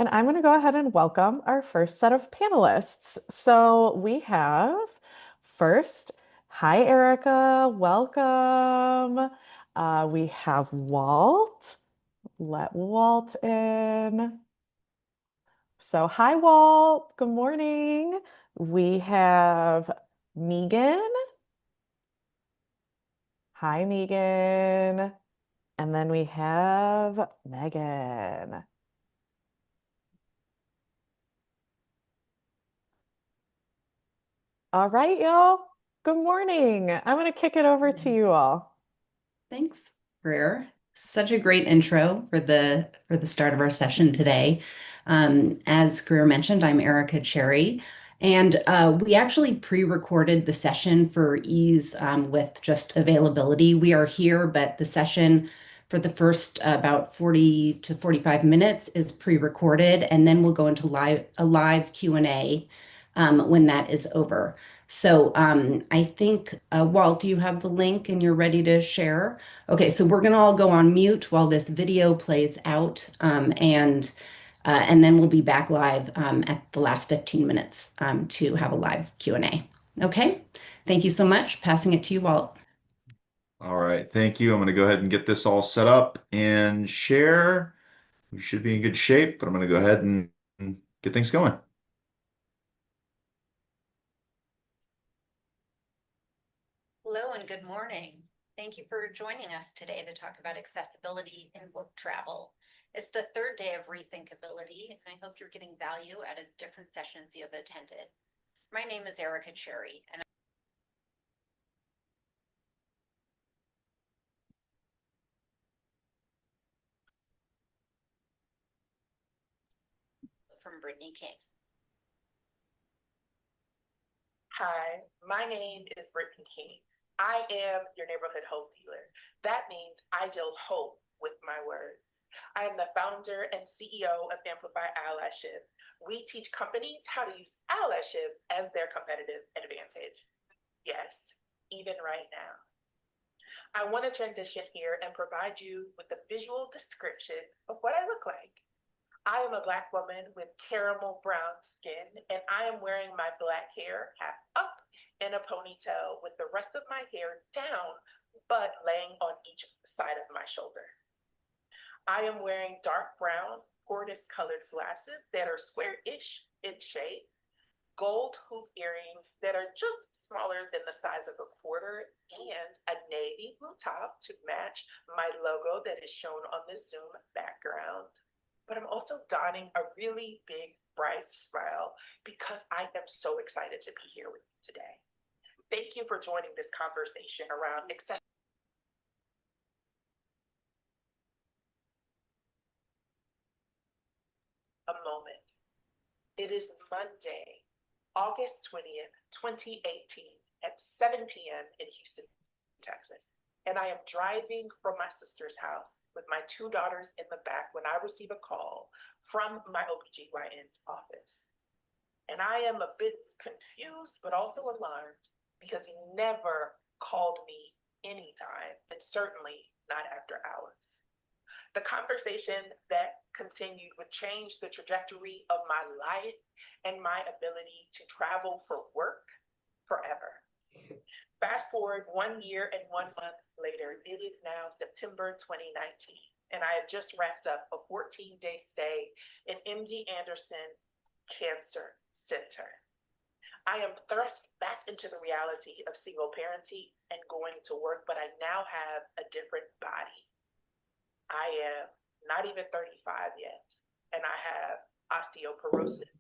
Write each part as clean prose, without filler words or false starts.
And I'm going to go ahead and welcome our first set of panelists. So we have first, hi, Erica, welcome. We have Walt. Let Walt in. So, hi, Walt. Good morning. We have Megan. Hi, Megan. And then we have Megan. All right, y'all. Good morning. I'm going to kick it over to you all. Thanks, Greer. Such a great intro for the start of our session today. As Greer mentioned, I'm Erica Cherry, and we actually pre-recorded the session for ease with just availability. We are here, but the session for the first about 40 to 45 minutes is pre-recorded, and then we'll go into a live Q&A when that is over. So I think, Walt, do you have the link and you're ready to share? Okay, so we're gonna all go on mute while this video plays out, and then we'll be back live at the last 15 minutes to have a live Q&A. Okay, thank you so much. Passing it to you, Walt. All right, thank you. I'm going to go ahead and get this all set up and share. We should be in good shape, but I'm going to go ahead and get things going. Hello and good morning. Thank you for joining us today to talk about accessibility in book travel. It's the third day of Rethinkability, and I hope you're getting value out of different sessions you have attended. My name is Erica Cherry, and I'm from Brittany King. Hi, my name is Brittany King. I am your neighborhood hope dealer. That means I deal hope with my words. I am the founder and CEO of Amplify Allyship. We teach companies how to use allyship as their competitive advantage. Yes, even right now. I want to transition here and provide you with a visual description of what I look like. I am a Black woman with caramel brown skin, and I am wearing my Black hair half up in a ponytail with the rest of my hair down, but laying on each side of my shoulder. I am wearing dark brown, tortoise colored glasses that are square-ish in shape, gold hoop earrings that are just smaller than the size of a quarter, and a navy blue top to match my logo that is shown on the Zoom background. But I'm also donning a really big, bright smile because I am so excited to be here with you today. Thank you for joining this conversation around accessibility. A moment. It is Monday, August 20th, 2018 at 7 p.m. in Houston, Texas. And I am driving from my sister's house with my two daughters in the back when I receive a call from my OBGYN's office. And I am a bit confused, but also alarmed because he never called me anytime, and certainly not after hours. The conversation that continued would change the trajectory of my life and my ability to travel for work forever. Fast forward 1 year and 1 month later, it is now September 2019, and I have just wrapped up a 14-day stay in MD Anderson Cancer Center. I am thrust back into the reality of single parenting and going to work, but I now have a different body. I am not even 35 yet, and I have osteoporosis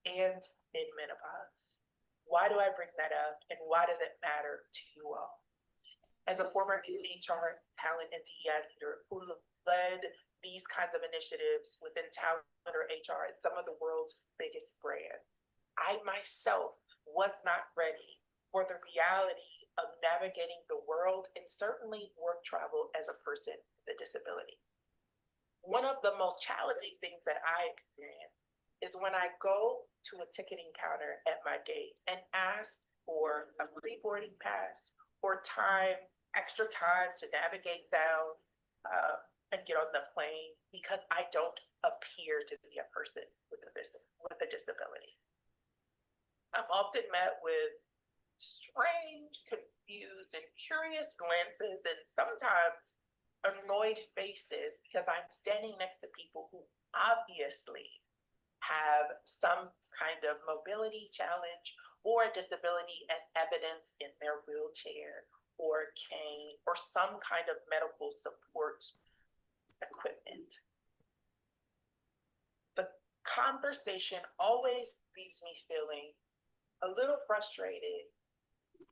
and in menopause. Why do I bring that up, and why does it matter to you all? As a former HR talent and DEI leader who led these kinds of initiatives within talent or HR at some of the world's biggest brands, I myself was not ready for the reality of navigating the world and certainly work travel as a person with a disability. One of the most challenging things that I experience is when I go to a ticketing counter at my gate and ask for a pre-boarding pass or extra time to navigate down and get on the plane because I don't appear to be a person with a disability. I'm often met with strange, confused, and curious glances, and sometimes annoyed faces because I'm standing next to people who obviously have some kind of mobility challenge or disability as evidence in their wheelchair or cane or some kind of medical support equipment. The conversation always leaves me feeling a little frustrated,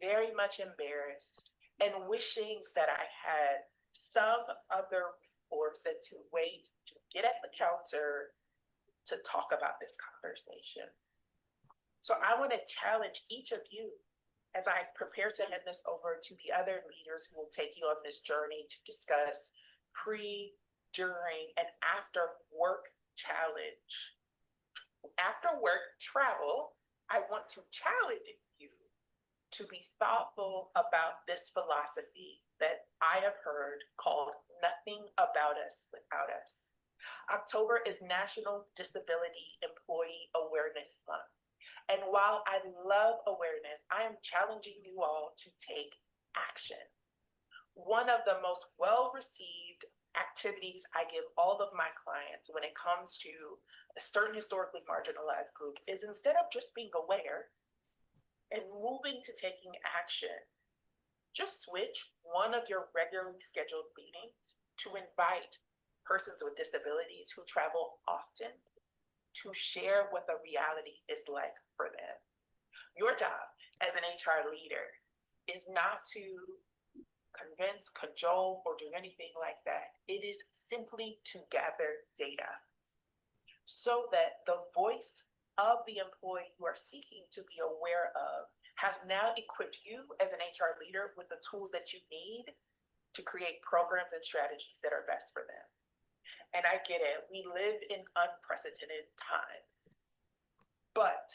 very much embarrassed, and wishing that I had some other recourse than to wait to get at the counter to talk about this conversation. So I want to challenge each of you as I prepare to hand this over to the other leaders who will take you on this journey to discuss pre, during, and after work challenge. After work travel, I want to challenge you to be thoughtful about this philosophy that I have heard called nothing about us without us. October is National Disability Employee Awareness Month. And while I love awareness, I am challenging you all to take action. One of the most well-received activities I give all of my clients when it comes to a certain historically marginalized group is instead of just being aware and moving to taking action, just switch one of your regularly scheduled meetings to invite persons with disabilities who travel often to share what the reality is like for them. Your job as an HR leader is not to convince, cajole, or do anything like that. It is simply to gather data so that the voice of the employee you are seeking to be aware of has now equipped you as an HR leader with the tools that you need to create programs and strategies that are best for them. And I get it, we live in unprecedented times, but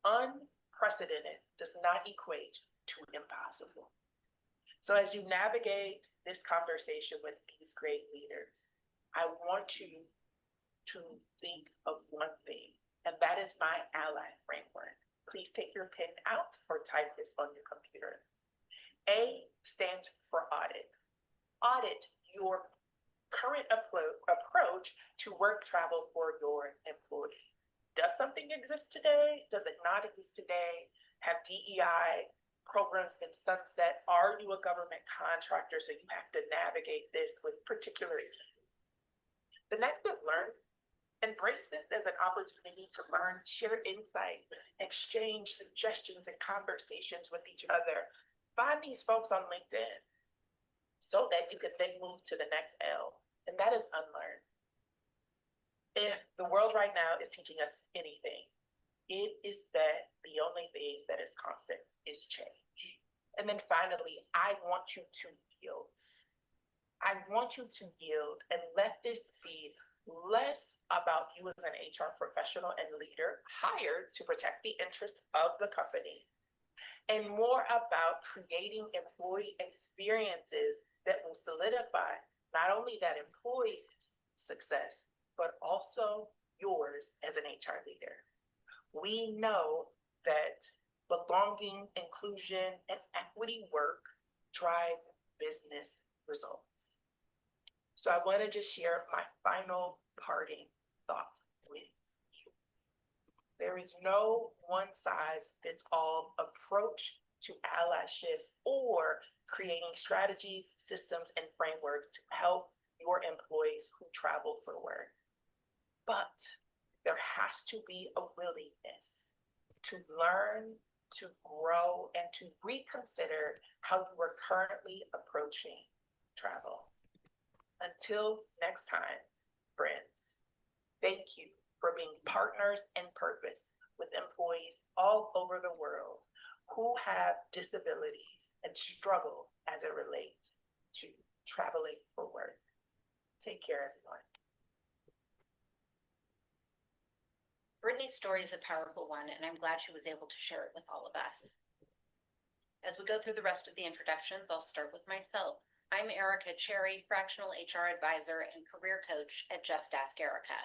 unprecedented does not equate to impossible. So as you navigate this conversation with these great leaders, I want you to think of one thing, and that is my ally framework. Please take your pen out or type this on your computer. A stands for audit. Audit your current approach to work travel for your employee. Does something exist today? Does it not exist today? Have DEI programs been sunset? Are you a government contractor so you have to navigate this with particular issues? The next is learn. Embrace this as an opportunity to learn, share insight, exchange suggestions and conversations with each other. Find these folks on LinkedIn so that you can then move to the next L, and that is unlearn. If the world right now is teaching us anything, it is that the only thing that is constant is change. And then finally, I want you to yield. I want you to yield and let this be less about you as an HR professional and leader hired to protect the interests of the company, and more about creating employee experiences that will solidify not only that employee's success, but also yours as an HR leader. We know that belonging, inclusion, and equity work drive business results. So I want to just share my final parting thoughts with you. There is no one-size-fits-all approach to allyship or creating strategies, systems, and frameworks to help your employees who travel for work. But there has to be a willingness to learn, to grow, and to reconsider how you are currently approaching travel. Until next time, friends, thank you for being partners in purpose with employees all over the world who have disabilities and struggle as it relates to traveling for work. Take care, everyone. Brittany's story is a powerful one, and I'm glad she was able to share it with all of us. As we go through the rest of the introductions, I'll start with myself. I'm Erica Cherry, fractional HR advisor and career coach at Just Ask Erica.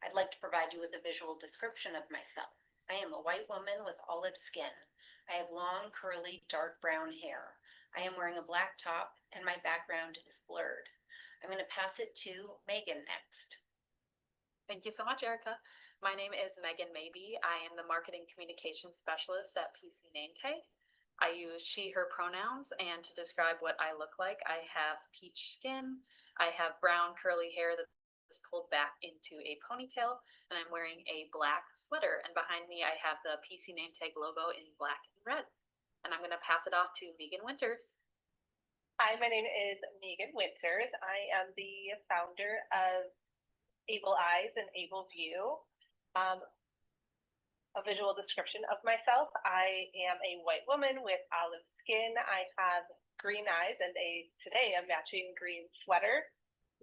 I'd like to provide you with a visual description of myself. I am a white woman with olive skin. I have long, curly, dark brown hair. I am wearing a black top and my background is blurred. I'm going to pass it to Megan next. Thank you so much, Erica. My name is Megan Maybe. I am the Marketing Communications Specialist at PC Name Tag. I use she, her pronouns, and to describe what I look like, I have peach skin, I have brown curly hair that's pulled back into a ponytail, and I'm wearing a black sweater. And behind me, I have the PC Name Tag logo in black and red. And I'm going to pass it off to Megan Winters. Hi, my name is Megan Winters. I am the founder of Able Eyes and Able View. A visual description of myself. I am a white woman with olive skin. I have green eyes and today a matching green sweater.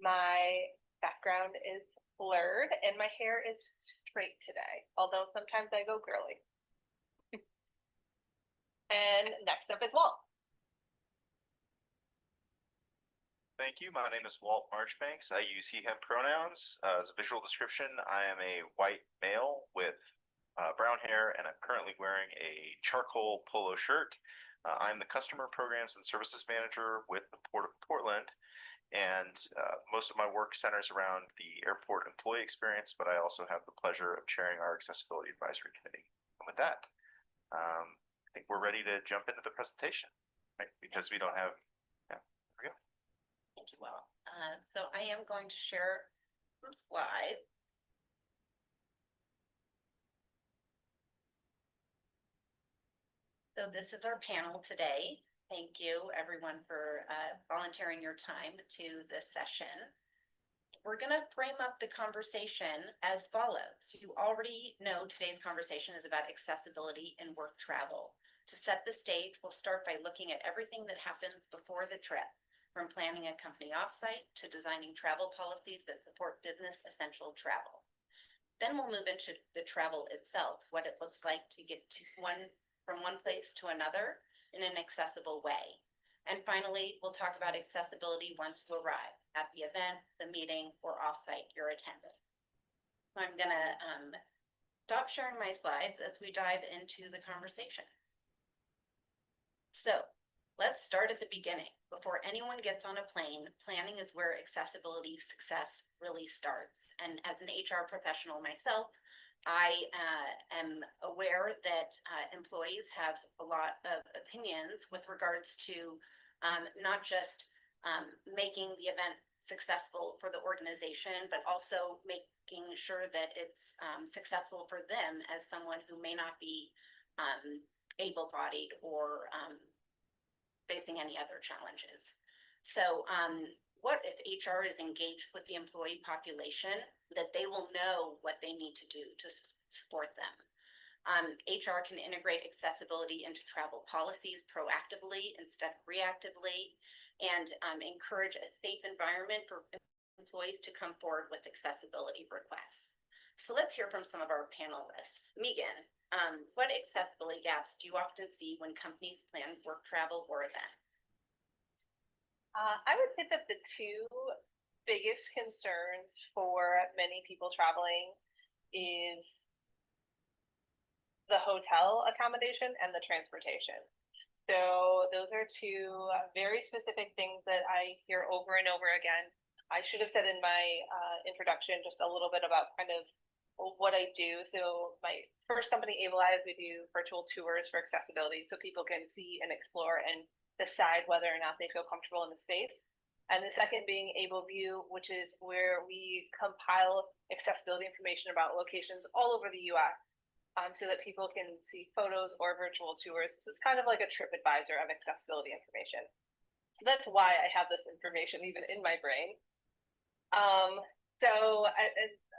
My background is blurred and my hair is straight today, although sometimes I go girly. And next up is Walt. Thank you. My name is Walt Marchbanks. I use he, him pronouns. As a visual description, I am a white male with brown hair, and I'm currently wearing a charcoal polo shirt. I'm the Customer Programs and Services Manager with the Port of Portland, and most of my work centers around the airport employee experience, but I also have the pleasure of chairing our Accessibility Advisory Committee. And with that, I think we're ready to jump into the presentation, right? Because we don't have, yeah, there we go. Thank you, Will. So I am going to share some slides. So this is our panel today. Thank you, everyone, for volunteering your time to this session. We're going to frame up the conversation as follows. You already know today's conversation is about accessibility in work travel. To set the stage, we'll start by looking at everything that happens before the trip, from planning a company offsite to designing travel policies that support business essential travel. Then we'll move into the travel itself, what it looks like to get to from one place to another in an accessible way. And finally, we'll talk about accessibility once you arrive at the event, the meeting, or offsite you're attending. I'm gonna stop sharing my slides as we dive into the conversation. So let's start at the beginning. Before anyone gets on a plane, planning is where accessibility success really starts. And as an HR professional myself, I am aware that employees have a lot of opinions with regards to not just making the event successful for the organization, but also making sure that it's successful for them as someone who may not be able-bodied or facing any other challenges. So what if HR is engaged with the employee population, that they will know what they need to do to support them. HR can integrate accessibility into travel policies proactively instead of reactively, and encourage a safe environment for employees to come forward with accessibility requests. So let's hear from some of our panelists. Megan, what accessibility gaps do you often see when companies plan work travel or events? I would say that the two biggest concerns for many people traveling is the hotel accommodation and the transportation. So those are two very specific things that I hear over and over again. I should have said in my introduction just a little bit about kind of what I do. So my first company, Able Eyes, we do virtual tours for accessibility so people can see and explore and decide whether or not they feel comfortable in the space. And the second being Able View, which is where we compile accessibility information about locations all over the US so that people can see photos or virtual tours. So it's kind of like a trip advisor of accessibility information. So that's why I have this information even in my brain.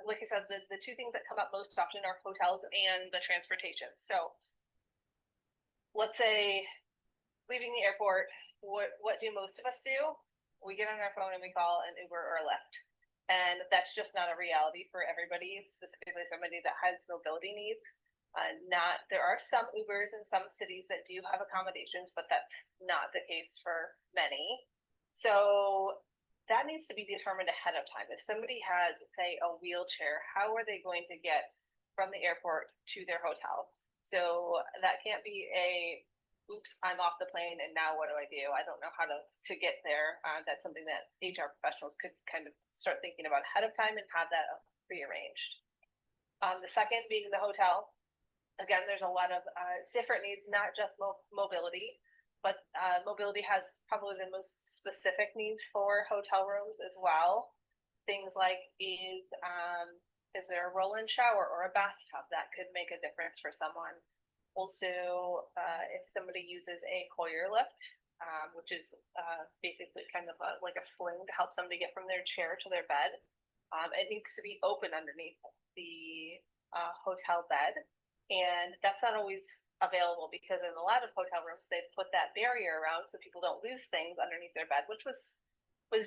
Like I said, the two things that come up most often are hotels and the transportation. So let's say leaving the airport, what do most of us do? We get on our phone and we call an Uber or a Lyft. And that's just not a reality for everybody, specifically somebody that has mobility needs. There are some Ubers in some cities that do have accommodations, but that's not the case for many. So that needs to be determined ahead of time. If somebody has, say, a wheelchair, how are they going to get from the airport to their hotel? So that can't be a, oops, I'm off the plane and now what do I do? I don't know how to get there. That's something that HR professionals could kind of start thinking about ahead of time and have that prearranged. The second being the hotel. Again, there's a lot of different needs, not just mobility, but mobility has probably the most specific needs for hotel rooms as well. Things like is there a roll-in shower or a bathtub that could make a difference for someone? Also, if somebody uses a Hoyer lift, which is basically kind of like a sling to help somebody get from their chair to their bed, it needs to be open underneath the hotel bed. And that's not always available because in a lot of hotel rooms, they've put that barrier around so people don't lose things underneath their bed, which was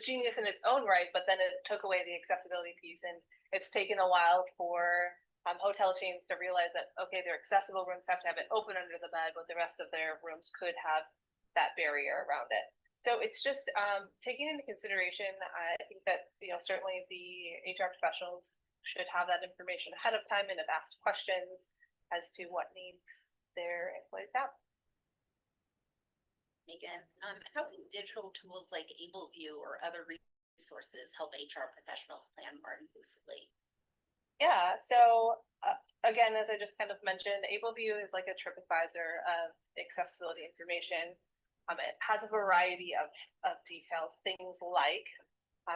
genius in its own right, but then it took away the accessibility piece. And it's taken a while for hotel chains to realize that, okay, their accessible rooms have to have it open under the bed, but the rest of their rooms could have that barrier around it. So it's just taking into consideration, I think that, certainly the HR professionals should have that information ahead of time and have asked questions as to what needs their employees have. Megan, how can digital tools like AbleView or other resources help HR professionals plan more inclusively? Yeah, so again, as I just kind of mentioned, AbleView is like a TripAdvisor of accessibility information. It has a variety of details, things like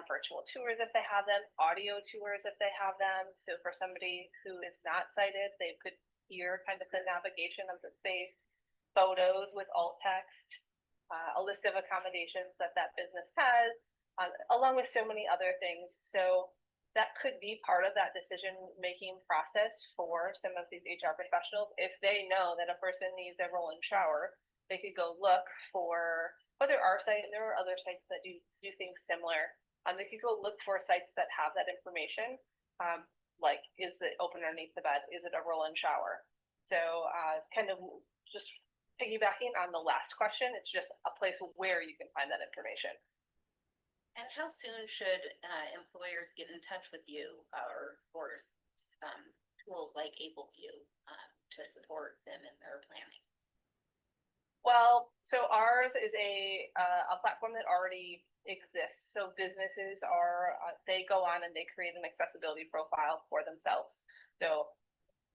virtual tours if they have them, audio tours if they have them. So for somebody who is not sighted, they could hear kind of the navigation of the space, photos with alt text, a list of accommodations that business has, along with so many other things. So that could be part of that decision-making process for some of these HR professionals. If they know that a person needs a roll-in shower, they could go look for, whether our site, there are other sites that do things similar. They could go look for sites that have that information. Like, is it open underneath the bed? Is it a roll-in shower? So kind of just piggybacking on the last question, it's just a place where you can find that information. And how soon should employers get in touch with you or tools like AbleView to support them in their planning? Well, so ours is a platform that already exists. So businesses they go on and they create an accessibility profile for themselves. So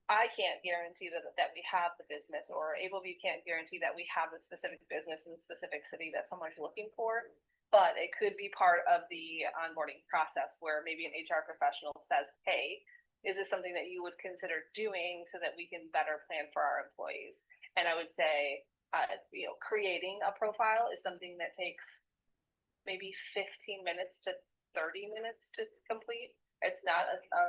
I can't guarantee that we have the business, or AbleView can't guarantee that we have the specific business in the specific city that someone's looking for. But it could be part of the onboarding process where maybe an HR professional says, hey, is this something that you would consider doing so that we can better plan for our employees? And I would say, creating a profile is something that takes maybe 15 minutes to 30 minutes to complete. It's not a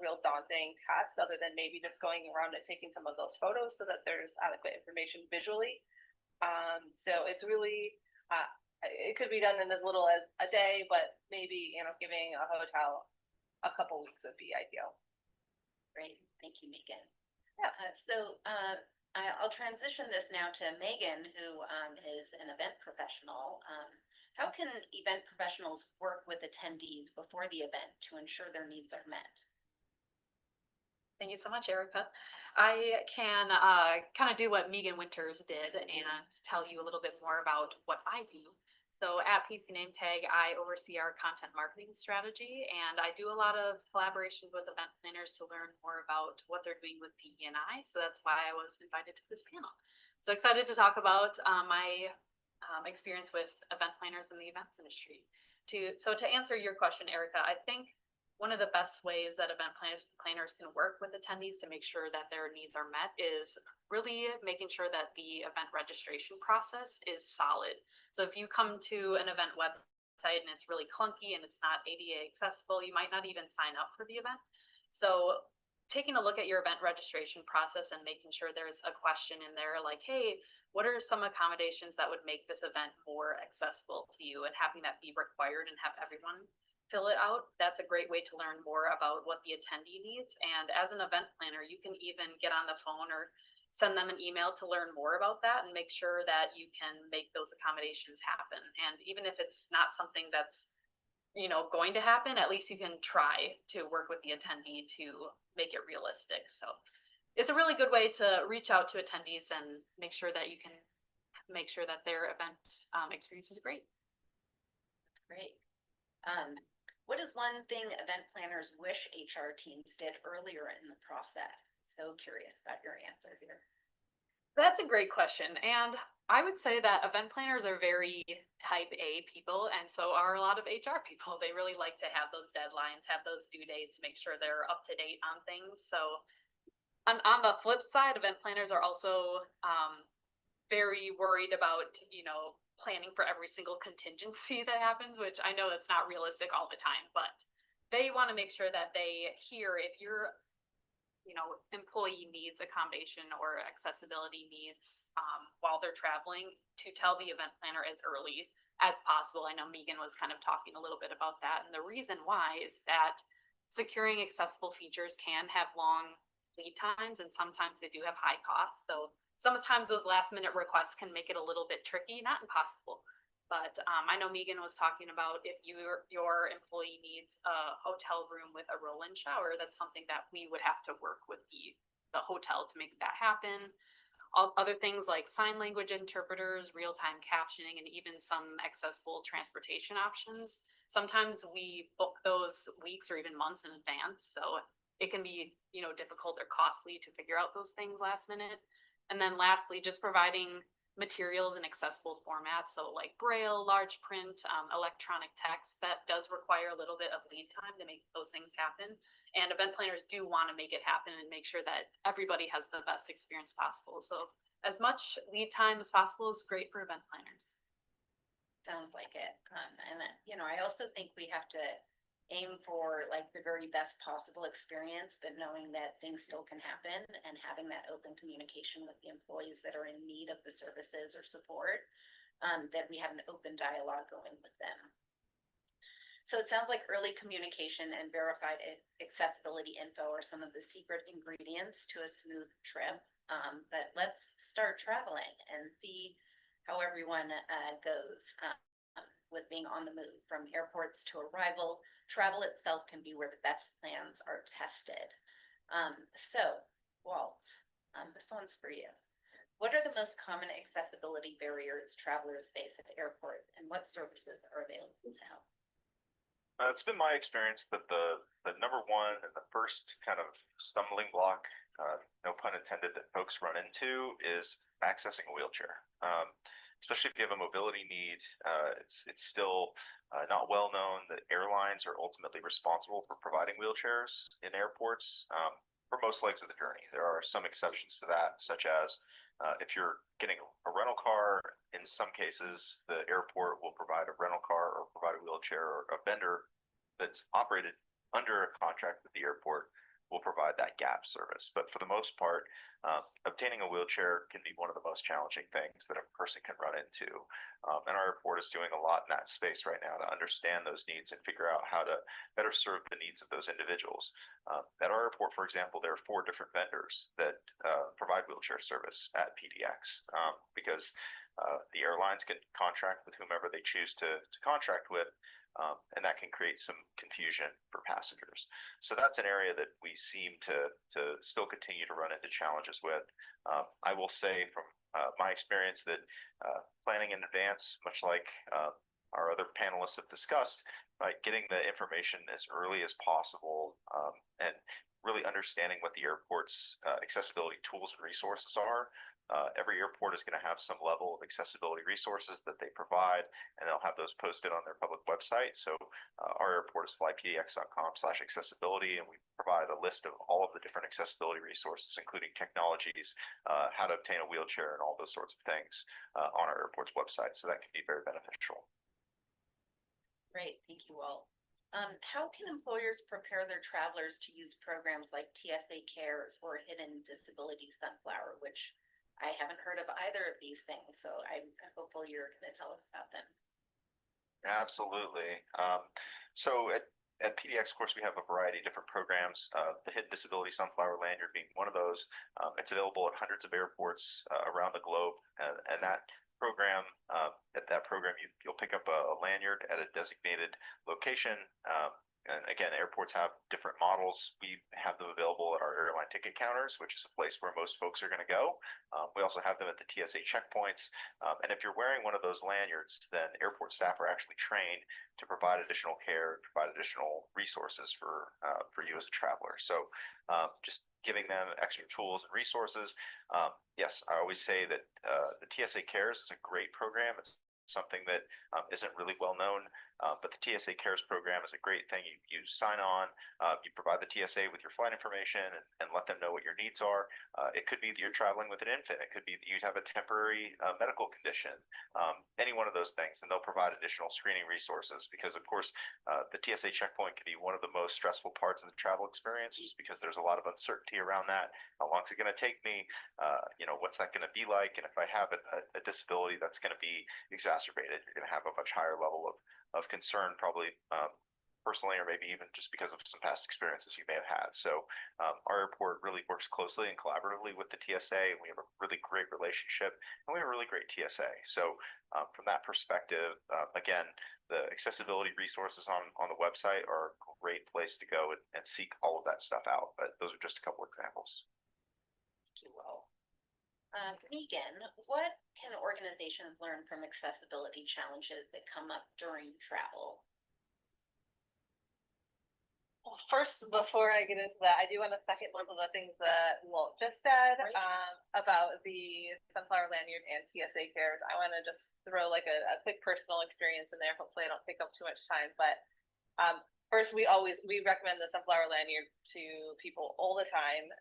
real daunting task, other than maybe just going around and taking some of those photos so that there's adequate information visually. So it's really, it could be done in as little as a day, but maybe, giving a hotel a couple weeks would be ideal. Great, thank you, Megan. Yeah. I'll transition this now to Megan, who is an event professional. How can event professionals work with attendees before the event to ensure their needs are met? Thank you so much, Erica. I can kind of do what Megan Winters did and tell you a little bit more about what I do. So at PC Name Tag, I oversee our content marketing strategy, and I do a lot of collaboration with event planners to learn more about what they're doing with DE&I. So that's why I was invited to this panel. So excited to talk about my experience with event planners in the events industry. So to answer your question, Erica, I think one of the best ways that event planners can work with attendees to make sure that their needs are met is really making sure that the event registration process is solid. So if you come to an event website and it's really clunky and it's not ADA accessible, you might not even sign up for the event. So taking a look at your event registration process and making sure there's a question in there like, hey, what are some accommodations that would make this event more accessible to you, and having that be required and have everyone fill it out. That's a great way to learn more about what the attendee needs. And as an event planner, you can even get on the phone or send them an email to learn more about that and make sure that you can make those accommodations happen. And even if it's not something that's, going to happen, at least you can try to work with the attendee to make it realistic. So it's a really good way to reach out to attendees and make sure that you can make sure that their event experience is great. Great. What is one thing event planners wish HR teams did earlier in the process? So curious about your answer here. That's a great question. And I would say that event planners are very type A people, and so are a lot of HR people. They really like to have those deadlines, have those due dates, make sure they're up to date on things. So on the flip side, event planners are also very worried about, planning for every single contingency that happens, which I know that's not realistic all the time, but they want to make sure that they hear if your, employee needs accommodation or accessibility needs while they're traveling, to tell the event planner as early as possible. I know Megan was kind of talking a little bit about that. And the reason why is that securing accessible features can have long lead times, and sometimes they do have high costs. So sometimes those last minute requests can make it a little bit tricky, not impossible. But I know Megan was talking about if your employee needs a hotel room with a roll-in shower, that's something that we would have to work with the hotel to make that happen. All other things like sign language interpreters, real-time captioning, and even some accessible transportation options. Sometimes we book those weeks or even months in advance, so it can be, difficult or costly to figure out those things last minute. And then lastly, just providing materials in accessible formats. So like Braille, large print, electronic text, that does require a little bit of lead time to make those things happen. And event planners do want to make it happen and make sure that everybody has the best experience possible. So as much lead time as possible is great for event planners. Sounds like it. I also think we have to aim for like the very best possible experience, but knowing that things still can happen and having that open communication with the employees that are in need of the services or support, that we have an open dialogue going with them. So it sounds like early communication and verified accessibility info are some of the secret ingredients to a smooth trip. But let's start traveling and see how everyone goes with being on the move. From airports to arrival, travel itself can be where the best plans are tested. So, Walt, this one's for you. What are the most common accessibility barriers travelers face at airports, and what services are available to help? It's been my experience that the number one and the first kind of stumbling block, no pun intended, that folks run into is accessing a wheelchair. Especially if you have a mobility need, it's still not well known that airlines are ultimately responsible for providing wheelchairs in airports for most legs of the journey. There are some exceptions to that, such as if you're getting a rental car, in some cases, the airport will provide a rental car or provide a wheelchair, or a vendor that's operated under a contract with the airport will provide that gap service. But for the most part, obtaining a wheelchair can be one of the most challenging things that a person can run into. And our airport is doing a lot in that space right now to understand those needs and figure out how to better serve the needs of those individuals. At our airport, for example, there are 4 different vendors that provide wheelchair service at PDX because the airlines can contract with whomever they choose to contract with. And that can create some confusion for passengers. So that's an area that we seem to still continue to run into challenges with. I will say from my experience that planning in advance, much like our other panelists have discussed, getting the information as early as possible and really understanding what the airport's accessibility tools and resources are. Every airport is going to have some level of accessibility resources that they provide, and they'll have those posted on their public website. So our airport is flypdx.com/accessibility, and we provide a list of all of the different accessibility resources, including technologies, how to obtain a wheelchair, and all those sorts of things on our airport's website. So that can be very beneficial. Great, thank you all. How can employers prepare their travelers to use programs like TSA Cares or Hidden Disability Sunflower, which I haven't heard of either of these things, so I'm hopeful you're going to tell us about them. Absolutely. So at PDX, of course, we have a variety of different programs, the Hidden Disability Sunflower Lanyard being one of those. It's available at hundreds of airports around the globe, and that program, you'll pick up a lanyard at a designated location. And again, airports have different models. We have them available at our airline ticket counters, which is a place where most folks are going to go. We also have them at the TSA checkpoints. And if you're wearing one of those lanyards, then airport staff are actually trained to provide additional care, provide additional resources for you as a traveler. So just giving them extra tools and resources. Yes, I always say that the TSA Cares is a great program. It's something that isn't really well known, but the TSA Cares program is a great thing. You sign on, you provide the TSA with your flight information and let them know what your needs are. It could be that you're traveling with an infant. It could be that you have a temporary medical condition, any one of those things, and they'll provide additional screening resources because, of course, the TSA checkpoint can be one of the most stressful parts of the travel experience just because there's a lot of uncertainty around that. How long is it going to take me? What's that going to be like? And if I have a disability that's going to be exacerbated, you're going to have a much higher level of concern, probably personally, or maybe even just because of some past experiences you may have had. So our airport really works closely and collaboratively with the TSA, and we have a really great relationship, and we have a really great TSA. So from that perspective, again, the accessibility resources on the website are a great place to go and seek all of that stuff out. But those are just a couple examples. Thank you, Will. Megan, what can organizations learn from accessibility challenges that come up during travel? Well, first, before I get into that, I do want to second one of the things that Walt just said about the Sunflower Lanyard and TSA Cares. I want to just throw like a quick personal experience in there. Hopefully I don't take up too much time, but first, we recommend the Sunflower Lanyard to people all the time.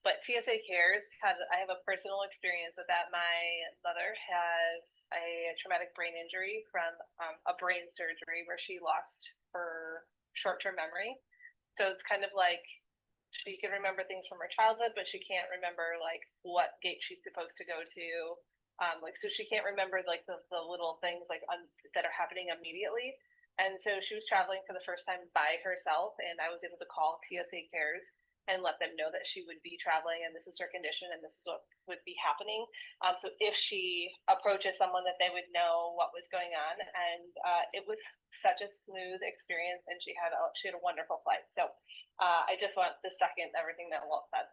But TSA Cares I have a personal experience with that. My mother had a traumatic brain injury from a brain surgery where she lost her short-term memory. So it's kind of like she can remember things from her childhood, but she can't remember like what gate she's supposed to go to. So she can't remember like the little things like that are happening immediately. And so she was traveling for the first time by herself, and I was able to call TSA Cares and let them know that she would be traveling and this is her condition and this is what would be happening. So if she approaches someone that they would know what was going on. And it was such a smooth experience, and she had a wonderful flight. So I just want to second everything that Walt said.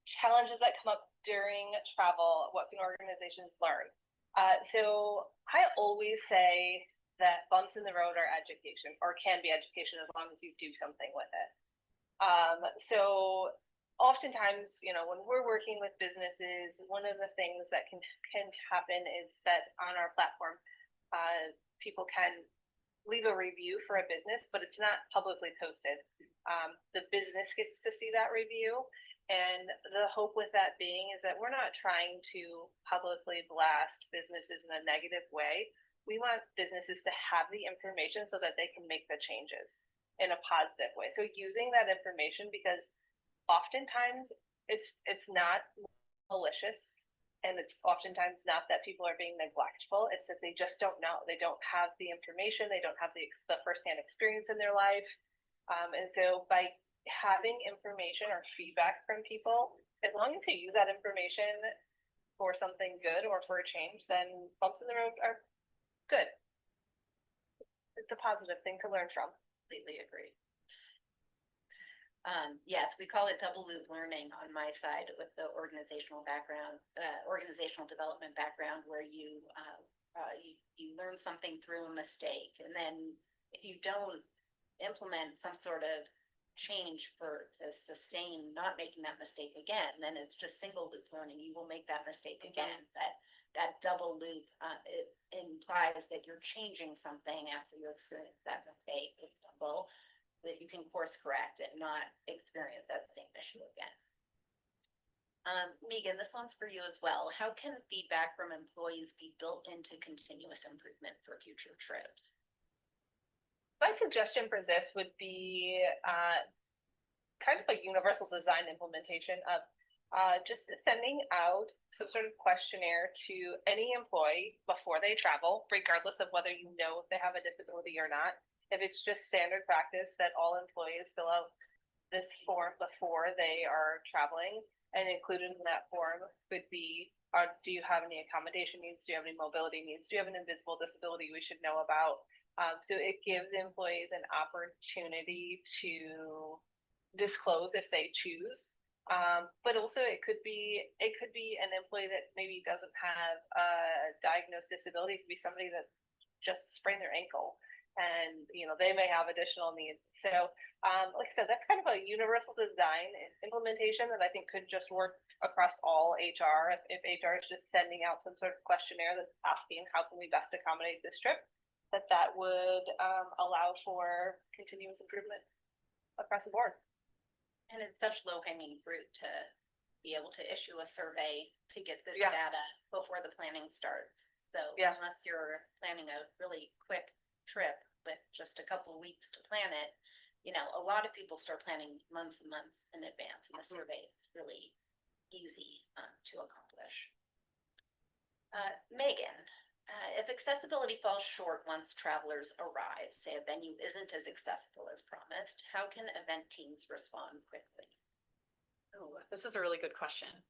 Challenges that come up during travel, what can organizations learn? So I always say that bumps in the road are education, or can be education as long as you do something with it. So oftentimes, when we're working with businesses, one of the things that can happen is that on our platform, people can leave a review for a business, but it's not publicly posted. The business gets to see that review. And the hope with that being is that we're not trying to publicly blast businesses in a negative way. We want businesses to have the information so that they can make the changes in a positive way. So using that information, because oftentimes it's not malicious, and it's oftentimes not that people are being neglectful. It's that they just don't know. They don't have the information. They don't have the firsthand experience in their life. And so by having information or feedback from people, as long as you use that information for something good or for a change, then bumps in the road are good. It's a positive thing to learn from. Completely agree. Yes, we call it double loop learning on my side with the organizational development background, where you learn something through a mistake, and then if you don't implement some sort of change to sustain not making that mistake again, then it's just single loop learning. You will make that mistake again. That double loop, it implies that you're changing something after you experience that mistake. It's double, that you can course correct and not experience that same issue again. Megan, this one's for you as well. How can feedback from employees be built into continuous improvement for future trips? My suggestion for this would be kind of a universal design implementation of Just sending out some sort of questionnaire to any employee before they travel, regardless of whether you know if they have a disability or not. If it's just standard practice that all employees fill out this form before they are traveling, and included in that form could be, do you have any accommodation needs? Do you have any mobility needs? Do you have an invisible disability we should know about? So it gives employees an opportunity to disclose if they choose. But also it could be an employee that maybe doesn't have a diagnosed disability. It could be somebody that just sprained their ankle, and they may have additional needs. So like I said, that's kind of a universal design implementation that I think could just work across all HR. If HR is just sending out some sort of questionnaire that's asking how can we best accommodate this trip, that would allow for continuous improvement across the board. And it's such low hanging fruit to be able to issue a survey to get this Yeah. data before the planning starts. So Yeah. unless you're planning a really quick trip with just a couple of weeks to plan it, a lot of people start planning months and months in advance, and the survey is really easy to accomplish. Megan, if accessibility falls short once travelers arrive, say a venue isn't as accessible as promised, how can event teams respond quickly? Oh, this is a really good question.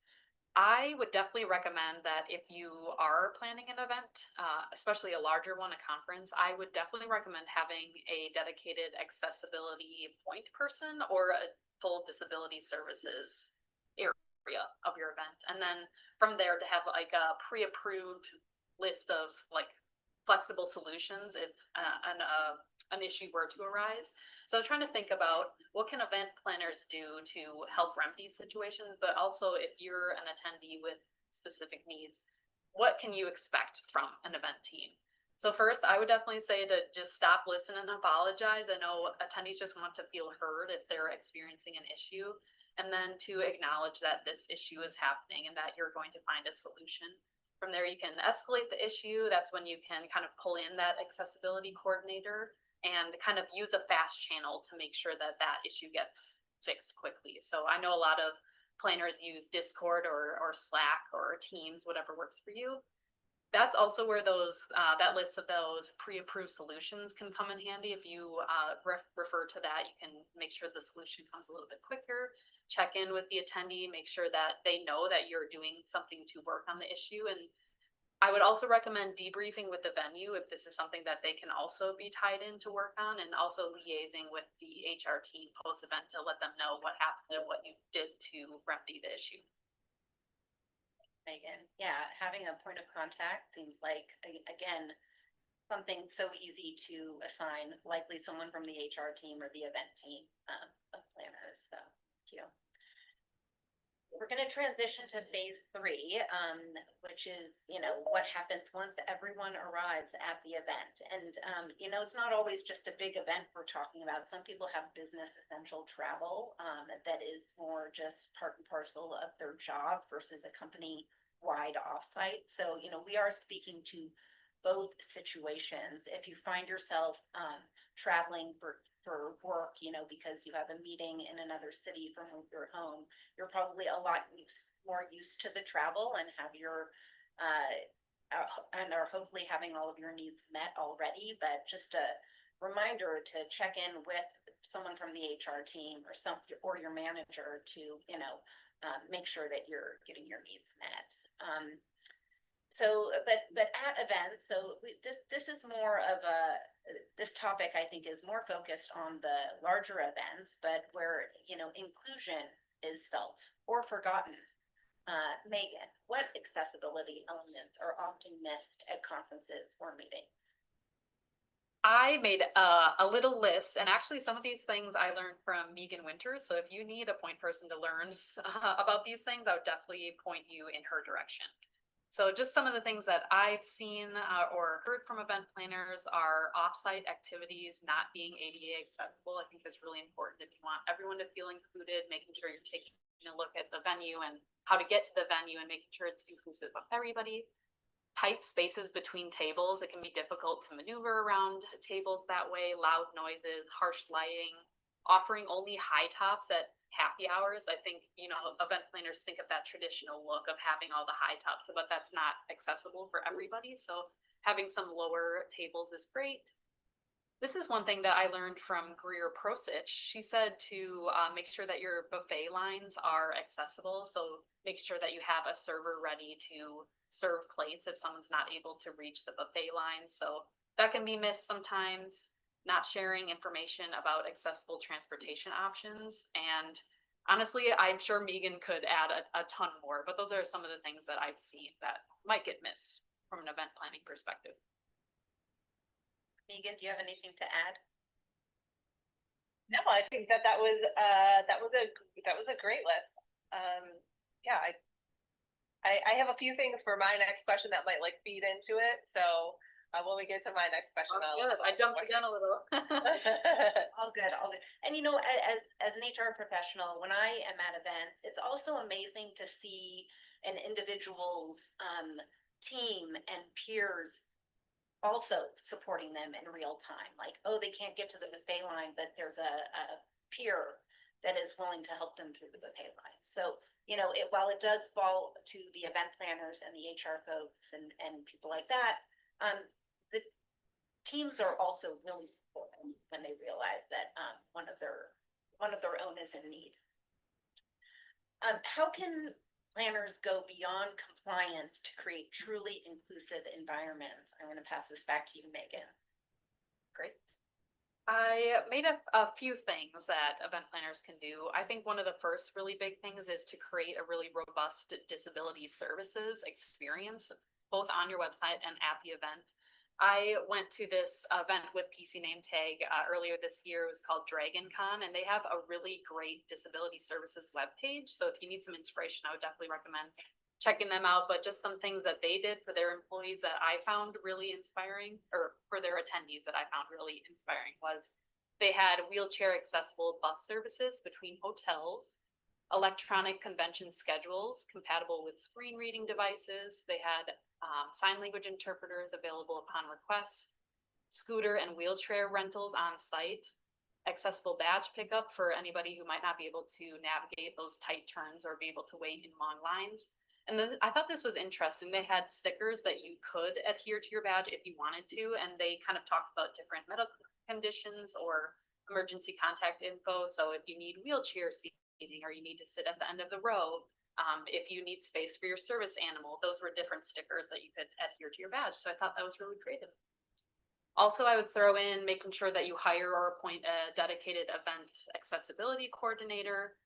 I would definitely recommend that if you are planning an event, especially a larger one, a conference, I would definitely recommend having a dedicated accessibility point person or a full disability services area of your event. And then from there to have like a pre-approved list of like flexible solutions if an issue were to arise. So trying to think about what can event planners do to help remedy situations, but also if you're an attendee with specific needs, what can you expect from an event team? So first, I would definitely say to just stop, listen, and apologize. I know attendees just want to feel heard if they're experiencing an issue, and then to acknowledge that this issue is happening and that you're going to find a solution. From there, you can escalate the issue. That's when you can kind of pull in that accessibility coordinator and kind of use a fast channel to make sure that that issue gets fixed quickly. So I know a lot of planners use Discord or Slack or Teams, whatever works for you. That's also where those that list of those pre-approved solutions can come in handy. If you refer to that, you can make sure the solution comes a little bit quicker. Check in with the attendee, make sure that they know that you're doing something to work on the issue. And I would also recommend debriefing with the venue if this is something that they can also be tied in to work on, and also liaising with the HR team post-event to let them know what happened and what you did to remedy the issue. Megan, yeah, having a point of contact seems like, again, something so easy to assign, likely someone from the HR team or the event team of planners. So thank you. We're going to transition to phase 3, which is, what happens once everyone arrives at the event. And, it's not always just a big event we're talking about. Some people have business essential travel that is more just part and parcel of their job versus a company-wide offsite. So, we are speaking to both situations. If you find yourself traveling for work, because you have a meeting in another city from your home, you're probably a lot more used to the travel and have your and are hopefully having all of your needs met already. But just a reminder to check in with someone from the HR team or your manager to make sure that you're getting your needs met. But at events, this is more of this topic I think is more focused on the larger events, but where inclusion is felt or forgotten. Megan, what accessibility elements are often missed at conferences or meetings? I made a little list, and actually some of these things I learned from Megan Winters. So if you need a point person to learn about these things, I would definitely point you in her direction. So just some of the things that I've seen or heard from event planners are offsite activities not being ADA accessible. I think is really important if you want everyone to feel included, making sure you're taking a look at the venue and how to get to the venue and making sure it's inclusive of everybody. Tight spaces between tables. It can be difficult to maneuver around tables that way, loud noises, harsh lighting. offering only high tops at happy hours. I think, you know, event planners think of that traditional look of having all the high tops, but that's not accessible for everybody. So having some lower tables is great. This is one thing that I learned from Greer Prosich. She said to make sure that your buffet lines are accessible. So make sure that you have a server ready to serve plates if someone's not able to reach the buffet line. So that can be missed sometimes. Not sharing information about accessible transportation options. And honestly, I'm sure Megan could add a ton more, but those are some of the things that I've seen that might get missed from an event planning perspective. Megan, do you have anything to add? No, I think that was a great list. Yeah, I have a few things for my next question that might like feed into it. So when we get to my next question, Good. I jumped again a little. All good, all good. And you know, as an HR professional, when I am at events, it's also amazing to see an individual's team and peers also supporting them in real time. Like, oh, they can't get to the buffet line, but there's a peer that is willing to help them through the buffet line. So, you know, while it does fall to the event planners and the HR folks and people like that, the teams are also really supportive when they realize that one of their own is in need. How can planners go beyond compliance to create truly inclusive environments? I'm going to pass this back to you, Megan. Great. I made a few things that event planners can do. I think one of the first really big things is to create a really robust disability services experience, both on your website and at the event. I went to this event with PC Name Tag earlier this year. It was called Dragon Con, and they have a really great disability services webpage. So if you need some inspiration, I would definitely recommend checking them out. But just some things that they did for their employees that I found really inspiring, or for their attendees that I found really inspiring, was they had wheelchair accessible bus services between hotels, electronic convention schedules compatible with screen reading devices. They had sign language interpreters available upon request, scooter and wheelchair rentals on site, accessible badge pickup for anybody who might not be able to navigate those tight turns or be able to wait in long lines. And then I thought this was interesting. They had stickers that you could adhere to your badge if you wanted to, and they kind of talked about different medical conditions or emergency contact info. So if you need wheelchair seating or you need to sit at the end of the row, if you need space for your service animal, those were different stickers that you could adhere to your badge. So I thought that was really creative. Also, I would throw in making sure that you hire or appoint a dedicated event accessibility coordinator.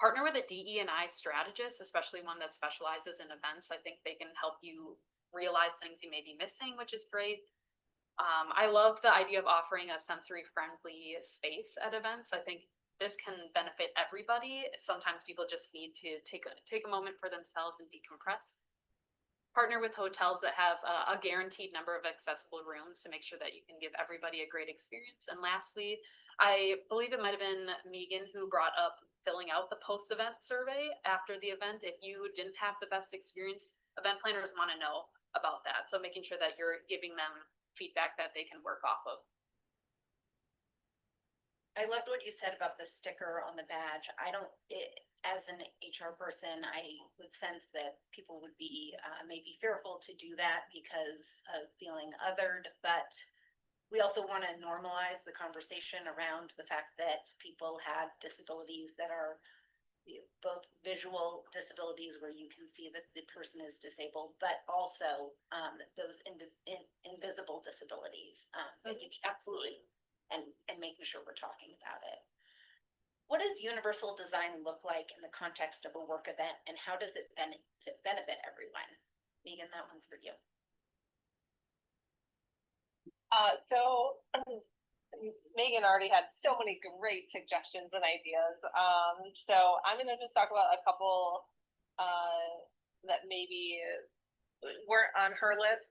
Partner with a DE&I strategist, especially one that specializes in events. I think they can help you realize things you may be missing, which is great. I love the idea of offering a sensory-friendly space at events. I think this can benefit everybody. Sometimes people just need to take a moment for themselves and decompress. Partner with hotels that have a guaranteed number of accessible rooms to make sure that you can give everybody a great experience. And lastly, I believe it might have been Megan who brought up filling out the post-event survey after the event. If you didn't have the best experience, event planners want to know about that. So making sure that you're giving them feedback that they can work off of. I loved what you said about the sticker on the badge. As an HR person, I would sense that people would be maybe fearful to do that because of feeling othered, but we also want to normalize the conversation around the fact that people have disabilities that are both visual disabilities where you can see that the person is disabled, but also those invisible disabilities that you can't see. And making sure we're talking about it. What does universal design look like in the context of a work event, and how does it benefit everyone? Megan, that one's for you. So Megan already had so many great suggestions and ideas. So I'm going to just talk about a couple that maybe weren't on her list.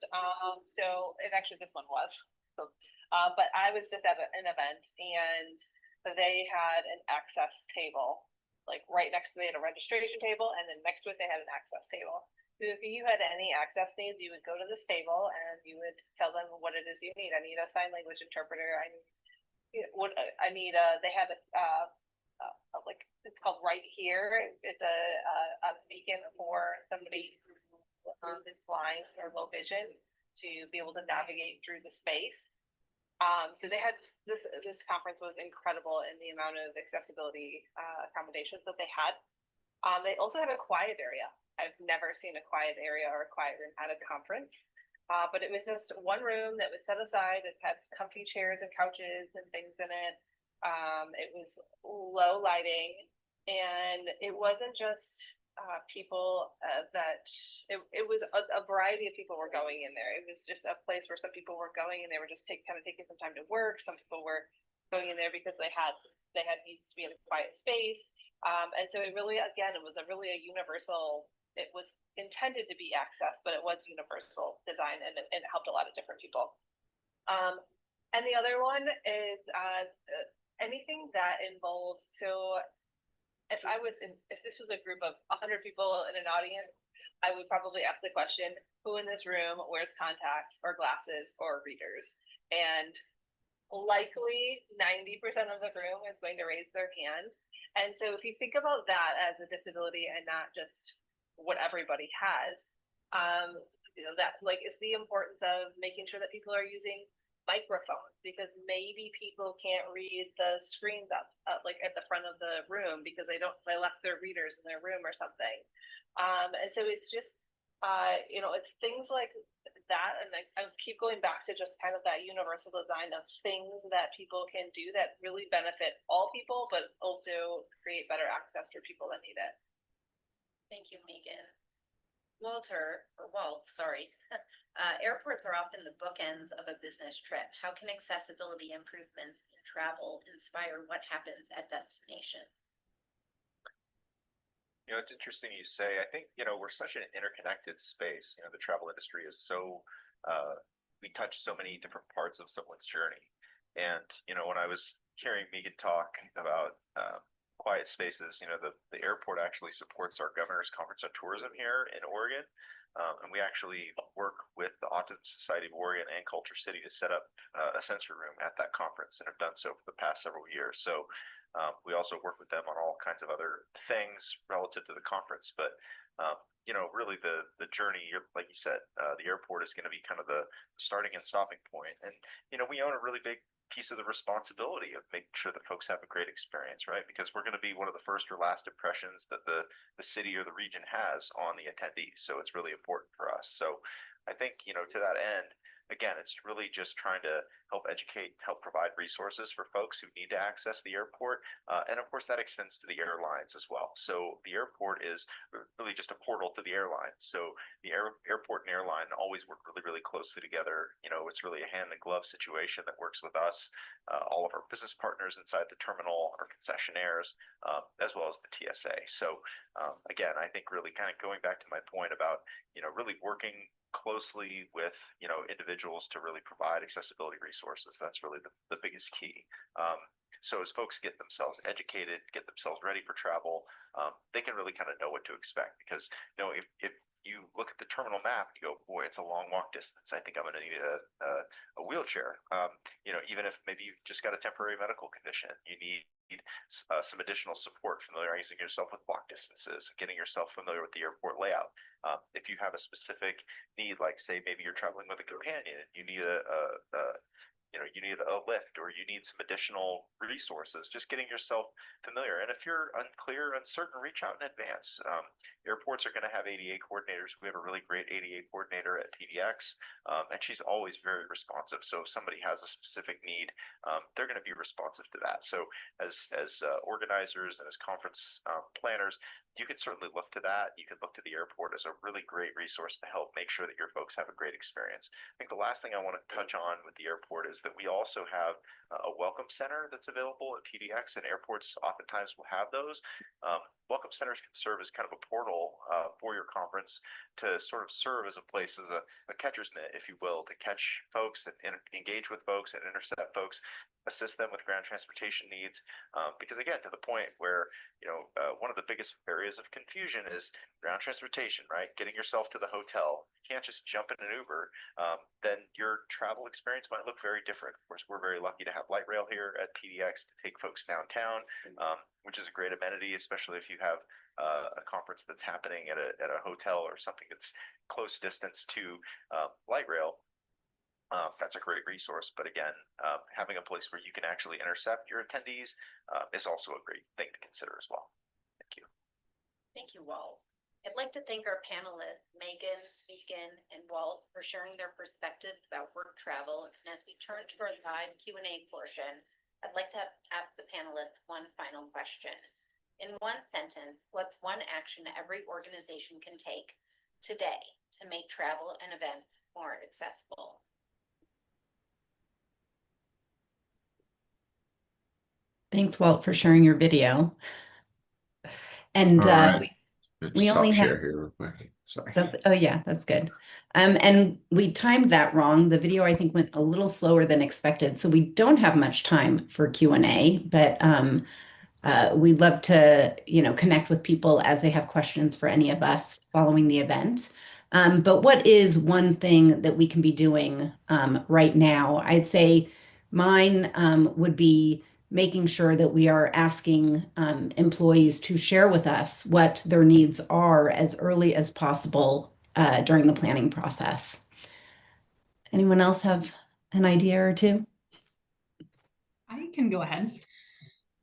So actually this one was. So, but I was just at an event and they had an access table, like right next to it, they had a registration table, and then next to it, they had an access table. So if you had any access needs, you would go to this table and you would tell them what it is you need. I need a sign language interpreter. I need what I need, they had like it's called Right Here. It's a beacon for somebody who is blind or low vision to be able to navigate through the space. So they had this conference was incredible in the amount of accessibility accommodations that they had. They also had a quiet area. I've never seen a quiet area or a quiet room at a conference. But it was just one room that was set aside. It had comfy chairs and couches and things in it. It was low lighting, and it wasn't just people that it was a variety of people were going in there. It was just a place where some people were going and they were just kind of taking some time to work. Some people were going in there because they had needs to be in a quiet space. And so it really, again, it was a universal. It was intended to be access, but it was universal design, and it helped a lot of different people. And the other one is anything that involves. So if this was a group of 100 people in an audience, I would probably ask the question, who in this room wears contacts or glasses or readers? And likely 90% of the room is going to raise their hand. And so if you think about that as a disability and not just what everybody has, that like is the importance of making sure that people are using microphones, because maybe people can't read the screens up like at the front of the room because they left their readers in their room or something. And so it's just it's things like that, and I keep going back to just kind of that universal design of things that people can do that really benefit all people, but also create better access for people that need it. Thank you, Megan. Walt, sorry. Airports are often the bookends of a business trip. How can accessibility improvements in travel inspire what happens at destination? It's interesting you say. I think, we're such an interconnected space. The travel industry is so, we touch so many different parts of someone's journey. And, when I was hearing Megan talk about quiet spaces, the airport actually supports our governor's conference on tourism here in Oregon. And we actually work with the Autism Society of Oregon and Culture City to set up a sensory room at that conference, and have done so for the past several years. So we also work with them on all kinds of other things relative to the conference. But really the journey, like you said, the airport is going to be kind of the starting and stopping point. And we own a really big piece of the responsibility of making sure that folks have a great experience, right? Because we're going to be one of the first or last impressions that the city or the region has on the attendees. So it's really important for us. So I think, to that end, again, it's really just trying to help educate, help provide resources for folks who need to access the airport. And of course, that extends to the airlines as well. So the airport is really just a portal to the airline. So the airport and airline always work really, really closely together. It's really a hand in glove situation that works with us, all of our business partners inside the terminal, our concessionaires, as well as the TSA. So again, I think really kind of going back to my point about, really working closely with individuals to really provide accessibility resources. That's really the biggest key. So as folks get themselves educated, get themselves ready for travel, they can really kind of know what to expect. Because if you look at the terminal map, you go, boy, it's a long walk distance. I think I'm going to need a wheelchair. Even if maybe you've just got a temporary medical condition, you need some additional support, familiarizing yourself with walk distances, getting yourself familiar with the airport layout. If you have a specific need, like say maybe you're traveling with a companion, you need you need a lift, or you need some additional resources, just getting yourself familiar. And if you're unclear, uncertain, reach out in advance. Airports are going to have ADA coordinators. We have a really great ADA coordinator at PDX, and she's always very responsive. So if somebody has a specific need, they're going to be responsive to that. So as organizers and as conference planners, you can certainly look to that. You can look to the airport as a really great resource to help make sure that your folks have a great experience. I think the last thing I want to touch on with the airport is that we also have a welcome center that's available at PDX, and airports oftentimes will have those. Welcome centers can serve as kind of a portal for your conference to sort of serve as a place, as a catcher's mitt, if you will, to catch folks and engage with folks and intercept folks, assist them with ground transportation needs. Because again, to the point where, one of the biggest areas of confusion is ground transportation, right? Getting yourself to the hotel. You can't just jump in an Uber. Then your travel experience might look very different. Of course, we're very lucky to have light rail here at PDX to take folks downtown, which is a great amenity, especially if you have a conference that's happening at a hotel or something that's close distance to light rail. That's a great resource. But again, having a place where you can actually intercept your attendees is also a great thing to consider as well. Thank you. Thank you, Walt. I'd like to thank our panelists, Megan, Megan, and Walt, for sharing their perspectives about work travel. And as we turn to our live Q&A portion, I'd like to ask the panelists one final question. In one sentence, what's one action every organization can take today to make travel and events more accessible? Thanks, Walt, for sharing your video. And All right. we Stop only share have, here real quick. Sorry. oh yeah, that's good. And we timed that wrong. The video, I think, went a little slower than expected. So we don't have much time for Q&A, but we'd love to, connect with people as they have questions for any of us following the event. But what is one thing that we can be doing right now? I'd say mine would be making sure that we are asking employees to share with us what their needs are as early as possible during the planning process. Anyone else have an idea or two? I can go ahead.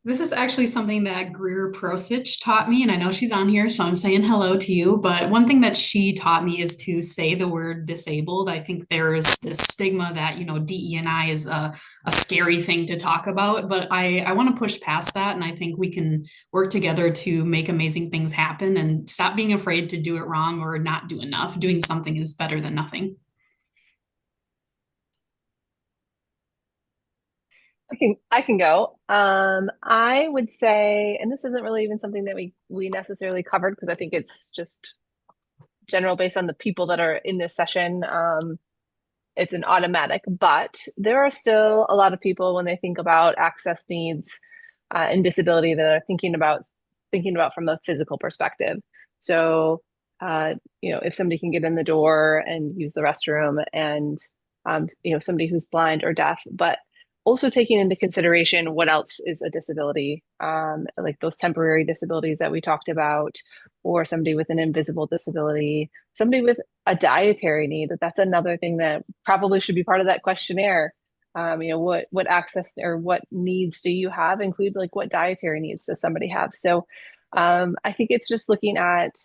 This is actually something that Greer Prosich taught me, and I know she's on here, so I'm saying hello to you. But one thing that she taught me is to say the word disabled. I think there is this stigma that, DE&I is a scary thing to talk about, but I want to push past that, and I think we can work together to make amazing things happen and stop being afraid to do it wrong or not do enough. Doing something is better than nothing. I can go. I would say, and this isn't really even something that we necessarily covered because I think it's just general based on the people that are in this session. It's an automatic, but there are still a lot of people when they think about access needs and disability that are thinking about from a physical perspective. So, if somebody can get in the door and use the restroom, and somebody who's blind or deaf, but also taking into consideration what else is a disability, like those temporary disabilities that we talked about, or somebody with an invisible disability, somebody with a dietary need. That's another thing that probably should be part of that questionnaire. What access or what needs do you have? Include like what dietary needs does somebody have? So I think it's just looking at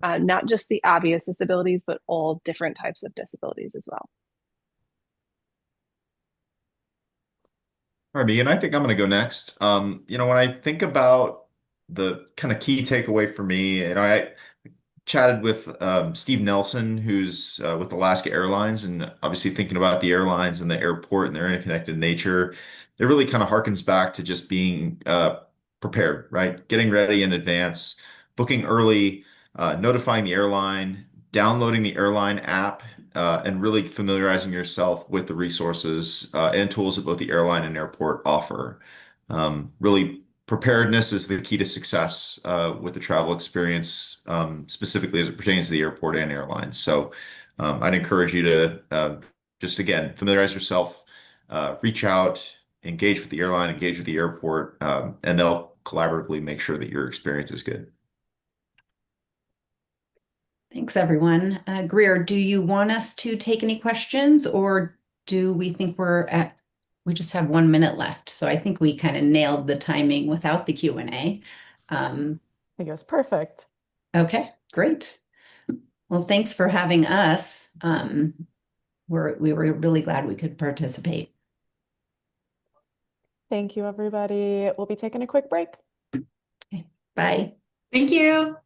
not just the obvious disabilities, but all different types of disabilities as well. All right, Megan, I think I'm going to go next. When I think about the kind of key takeaway for me, I chatted with Steve Nelson, who's with Alaska Airlines, and obviously thinking about the airlines and the airport and their interconnected nature, it really kind of harkens back to just being prepared, right? Getting ready in advance, booking early, notifying the airline, downloading the airline app, and really familiarizing yourself with the resources and tools that both the airline and airport offer. Really, preparedness is the key to success with the travel experience, specifically as it pertains to the airport and airlines. So I'd encourage you to just, again, familiarize yourself, reach out, engage with the airline, engage with the airport, and they'll collaboratively make sure that your experience is good. Thanks, everyone. Greer, do you want us to take any questions, or do we think we just have 1 minute left? So I think we kind of nailed the timing without the Q&A. I think it was perfect. Okay, great. Well, thanks for having us. We were really glad we could participate. Thank you, everybody. We'll be taking a quick break. Okay, bye. Thank you.